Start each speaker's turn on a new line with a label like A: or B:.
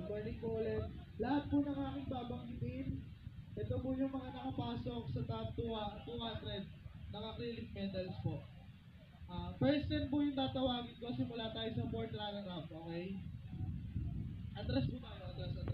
A: Good morning po ulit. Lahat po ng aking babanggitin, ito po yung mga nakapasok sa top 200 ng acrylic medals po. First 10 po yung tatawagin ko, simula tayo sa 4th runner-up, okay? Atras po tayo, atras.